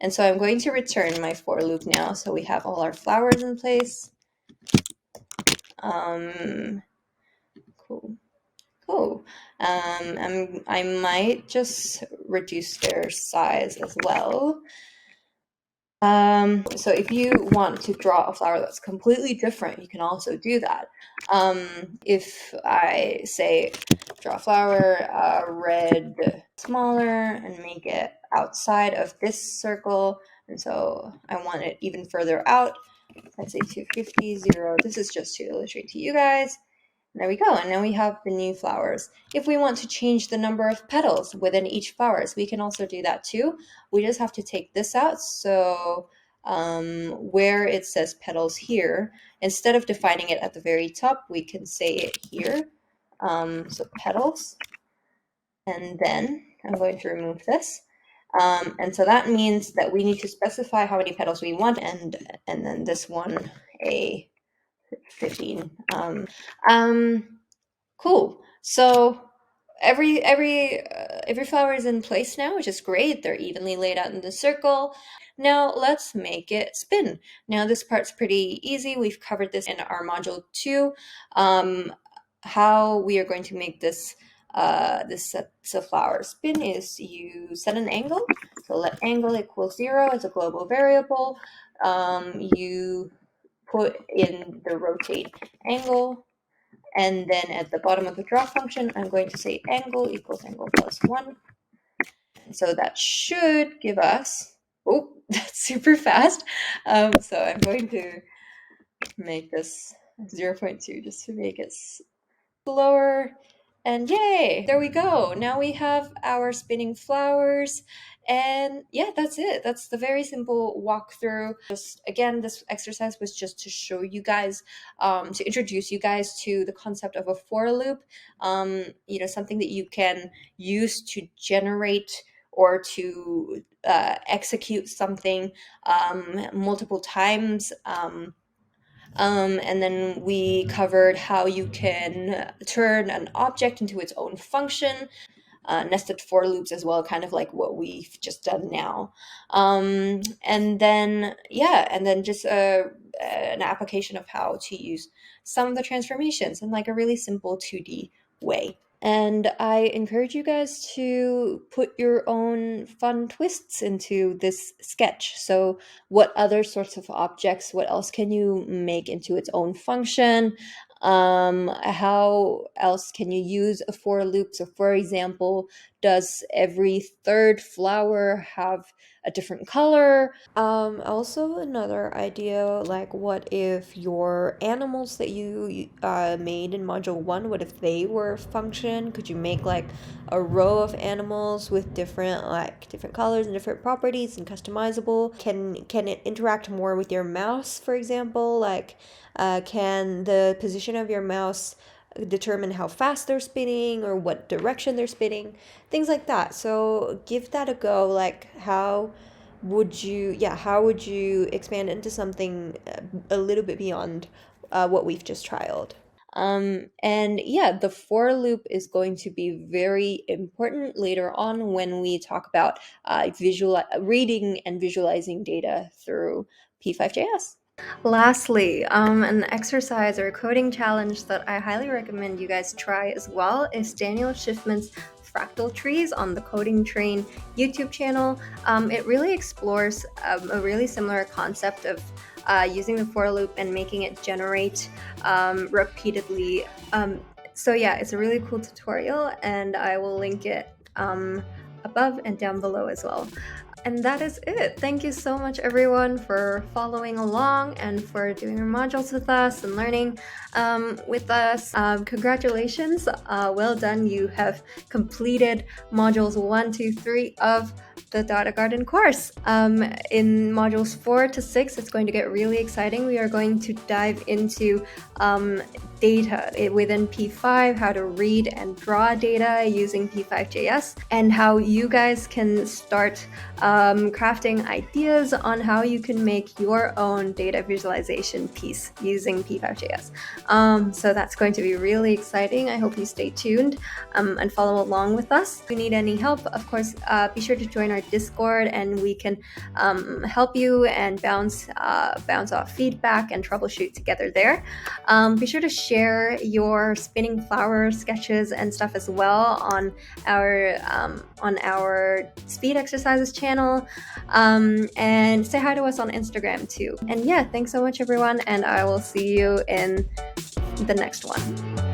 And so I'm going to return my for loop now. So we have all our flowers in place. Cool. Cool. I might just reduce their size as well. So if you want to draw a flower that's completely different, you can also do that. If I say draw a flower, red, smaller, and make it outside of this circle, and so I want it even further out, let's say 250, 0. This is just to illustrate to you guys. There we go, and now we have the new flowers. If we want to change the number of petals within each flowers, we can also do that too. We just have to take this out. So where it says petals here, instead of defining it at the very top, we can say it here. So petals, and then I'm going to remove this. And so that means that we need to specify how many petals we want, and then this one, a 15. Cool. So every flower is in place now, which is great. They're evenly laid out in the circle. Now let's make it spin. Now this part's pretty easy. We've covered this in our module 2. How we are going to make this set of flowers spin is you set an angle. So let angle equal 0 as a global variable. You put in the rotate angle, and then at the bottom of the draw function, I'm going to say angle equals angle plus 1. So that should give us, oh, that's super fast. So I'm going to make this 0.2 just to make it slower. And yay, there we go. Now we have our spinning flowers. And yeah, that's it. That's the very simple walkthrough. Just again, this exercise was just to show you guys, to introduce you guys to the concept of a for loop. Something that you can use to generate or to execute something multiple times. And then we covered how you can turn an object into its own function, nested for loops as well, kind of like what we've just done now. And then just an application of how to use some of the transformations in like a really simple 2D way. And I encourage you guys to put your own fun twists into this sketch. So what other sorts of objects, what else can you make into its own function? How else can you use a for loop? So for example, does every third flower have a different color? Also another idea, like what if your animals that you made in module 1, what if they were function? Could you make like a row of animals with different colors and different properties and customizable? Can it interact more with your mouse, for example? Like can the position of your mouse determine how fast they're spinning or what direction they're spinning? Things like that. So give that a go. Like how would you expand into something a little bit beyond what we've just trialed? And yeah, the for loop is going to be very important later on when we talk about reading and visualizing data through P5JS. Lastly, an exercise or a coding challenge that I highly recommend you guys try as well is Daniel Schiffman's Fractal Trees on the Coding Train YouTube channel. It really explores a really similar concept of using the for loop and making it generate repeatedly. So yeah, it's a really cool tutorial, and I will link it above and down below as well. And that is it. Thank you so much, everyone, for following along and for doing your modules with us and learning with us. Congratulations. Well done. You have completed modules 1, 2, 3 of the Data Garden course. In modules 4 to 6, it's going to get really exciting. We are going to dive into data within P5, how to read and draw data using P5JS, and how you guys can start crafting ideas on how you can make your own data visualization piece using P5JS. So that's going to be really exciting. I hope you stay tuned and follow along with us. If you need any help, of course, be sure to join our our Discord, and we can help you and bounce off feedback and troubleshoot together there. Be sure to share your spinning flower sketches and stuff as well on our speed exercises channel, and say hi to us on Instagram too. And yeah, thanks so much everyone, and I will see you in the next one.